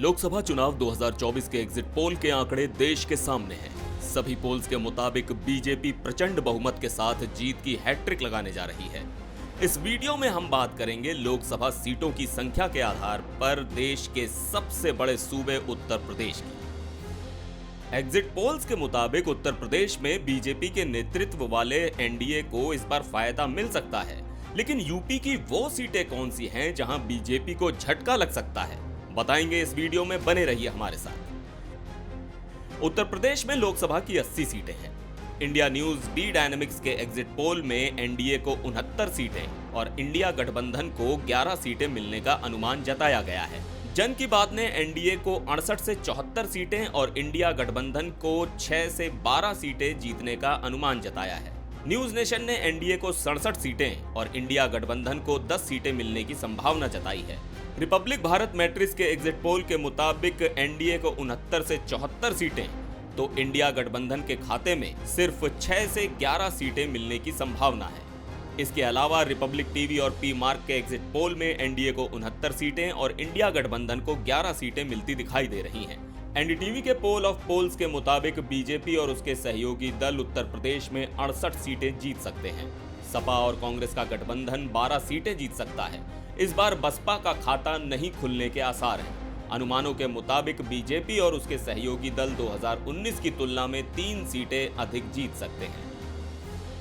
लोकसभा चुनाव 2024 के exit poll के आंकड़े देश के सामने हैं। सभी पोल्स के मुताबिक बीजेपी प्रचंड बहुमत के साथ जीत की हैट्रिक लगाने जा रही है। इस वीडियो में हम बात करेंगे लोकसभा सीटों की संख्या के आधार पर देश के सबसे बड़े सूबे उत्तर प्रदेश की। एग्जिट पोल्स के मुताबिक उत्तर प्रदेश में बीजेपी के नेतृत्व वाले एनडीए को इस बार फायदा मिल सकता है, लेकिन यूपी की वो सीटें कौन सी हैं जहां बीजेपी को झटका लग सकता है, बताएंगे इस वीडियो में। बने रहिए हमारे साथ। उत्तर प्रदेश में लोकसभा की 80 सीटें हैं। इंडिया न्यूज डी डायनेमिक्स के एग्जिट पोल में एनडीए को 69 सीटें और इंडिया गठबंधन को 11 सीटें मिलने का अनुमान जताया गया है। जन की बात ने एनडीए को 68 से 74 सीटें और इंडिया गठबंधन को 6 से 12 सीटें जीतने का अनुमान जताया है। न्यूज नेशन ने एनडीए को 67 सीटें और इंडिया गठबंधन को 10 सीटें मिलने की संभावना जताई है। रिपब्लिक भारत मैट्रिक्स के एग्जिट पोल के मुताबिक एनडीए को 69 से 74 सीटें तो इंडिया गठबंधन के खाते में सिर्फ 6 से 11 सीटें मिलने की संभावना है। इसके अलावा रिपब्लिक टीवी और पी मार्क के एग्जिट पोल में एनडीए को 69 सीटें और इंडिया गठबंधन को 11 सीटें मिलती दिखाई दे रही हैं। एनडीटीवी के पोल ऑफ पोल्स के मुताबिक बीजेपी और उसके सहयोगी दल उत्तर प्रदेश में 68 सीटें जीत सकते हैं। सपा और कांग्रेस का गठबंधन 12 सीटें जीत सकता है। इस बार बसपा का खाता नहीं खुलने के आसार हैं। अनुमानों के मुताबिक बीजेपी और उसके सहयोगी दल 2019 की तुलना में 3 सीटें अधिक जीत सकते हैं।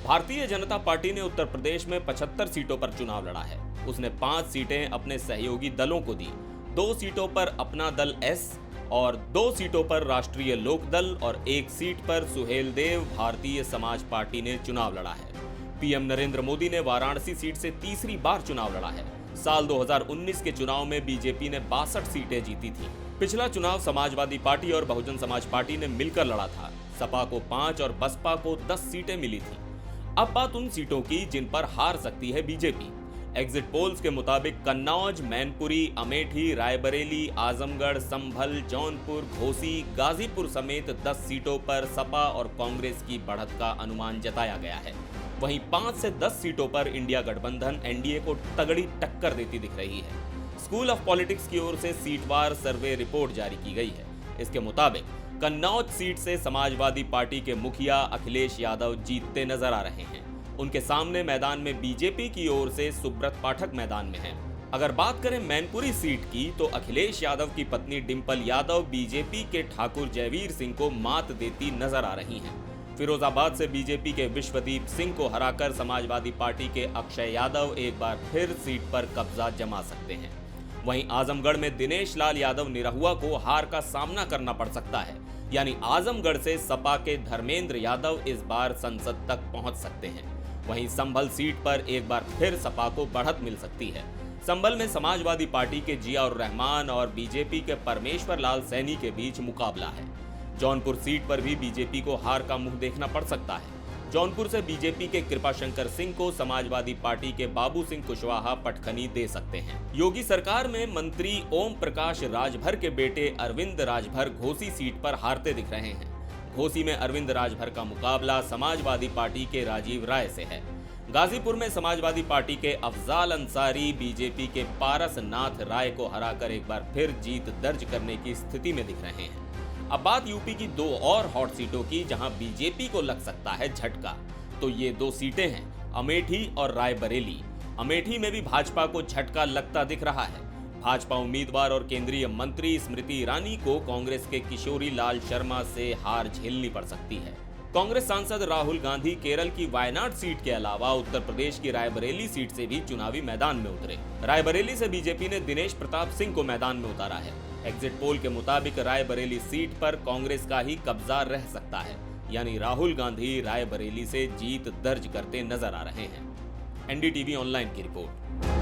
भारतीय जनता पार्टी ने उत्तर प्रदेश में 75 सीटों पर चुनाव लड़ा है। उसने 5 सीटें अपने सहयोगी दलों को दी। 2 सीटों पर अपना दल एस और 2 सीटों पर राष्ट्रीय लोकदल और 1 सीट पर सुहेलदेव भारतीय समाज पार्टी ने चुनाव लड़ा है। पीएम नरेंद्र मोदी ने वाराणसी सीट से तीसरी बार चुनाव लड़ा है। साल 2019 के चुनाव में बीजेपी ने 62 सीटें जीती थी। पिछला चुनाव समाजवादी पार्टी और बहुजन समाज पार्टी ने मिलकर लड़ा था। सपा को 5 और बसपा को 10 सीटें मिली थी। अब बात उन सीटों की जिन पर हार सकती है बीजेपी। एग्जिट पोल्स के मुताबिक कन्नौज, मैनपुरी, अमेठी, रायबरेली, आजमगढ़, संभल, जौनपुर, घोसी, गाजीपुर समेत 10 सीटों पर सपा और कांग्रेस की बढ़त का अनुमान जताया गया है। वहीं 5 से 10 सीटों पर इंडिया गठबंधन एनडीए को तगड़ी टक्कर देती दिख रही है। स्कूल ऑफ पॉलिटिक्स की ओर से सीटवार सर्वे रिपोर्ट जारी की गई है। इसके मुताबिक कन्नौज सीट से समाजवादी पार्टी के मुखिया अखिलेश यादव जीतते नजर आ रहे हैं। उनके सामने मैदान में बीजेपी की ओर से सुब्रत पाठक मैदान में हैं। अगर बात करें मैनपुरी सीट की तो अखिलेश यादव की पत्नी डिंपल यादव बीजेपी के ठाकुर जयवीर सिंह को मात देती नजर आ रही हैं। फिरोजाबाद से बीजेपी के विश्वदीप सिंह को हराकर समाजवादी पार्टी के अक्षय यादव एक बार फिर सीट पर कब्जा जमा सकते हैं। वहीं आजमगढ़ में दिनेश लाल यादव निरहुआ को हार का सामना करना पड़ सकता है, यानी आजमगढ़ से सपा के धर्मेंद्र यादव इस बार संसद तक पहुंच सकते हैं। वहीं संभल सीट पर एक बार फिर सपा को बढ़त मिल सकती है। संभल में समाजवादी पार्टी के जियाउर रहमान और बीजेपी के परमेश्वर लाल सैनी के बीच मुकाबला है। जौनपुर सीट पर भी बीजेपी को हार का मुंह देखना पड़ सकता है। जौनपुर से बीजेपी के कृपाशंकर सिंह को समाजवादी पार्टी के बाबू सिंह कुशवाहा पटखनी दे सकते हैं। योगी सरकार में मंत्री ओम प्रकाश राजभर के बेटे अरविंद राजभर घोसी सीट पर हारते दिख रहे हैं। घोसी में अरविंद राजभर का मुकाबला समाजवादी पार्टी के राजीव राय से है। गाजीपुर में समाजवादी पार्टी के अफजाल अंसारी बीजेपी के पारस नाथ राय को हराकर एक बार फिर जीत दर्ज करने की स्थिति में दिख रहे हैं। अब बात यूपी की 2 और हॉट सीटों की जहां बीजेपी को लग सकता है झटका, तो ये 2 सीटें हैं अमेठी और रायबरेली। अमेठी में भी भाजपा को झटका लगता दिख रहा है। भाजपा उम्मीदवार और केंद्रीय मंत्री स्मृति ईरानी को कांग्रेस के किशोरी लाल शर्मा से हार झेलनी पड़ सकती है। कांग्रेस सांसद राहुल गांधी केरल की वायनाड सीट के अलावा उत्तर प्रदेश की रायबरेली सीट से भी चुनावी मैदान में उतरे। रायबरेली से बीजेपी ने दिनेश प्रताप सिंह को मैदान में उतारा है। एग्जिट पोल के मुताबिक रायबरेली सीट पर कांग्रेस का ही कब्जा रह सकता है, यानी राहुल गांधी रायबरेली से जीत दर्ज करते नजर आ रहे हैं। एनडीटीवी ऑनलाइन की रिपोर्ट।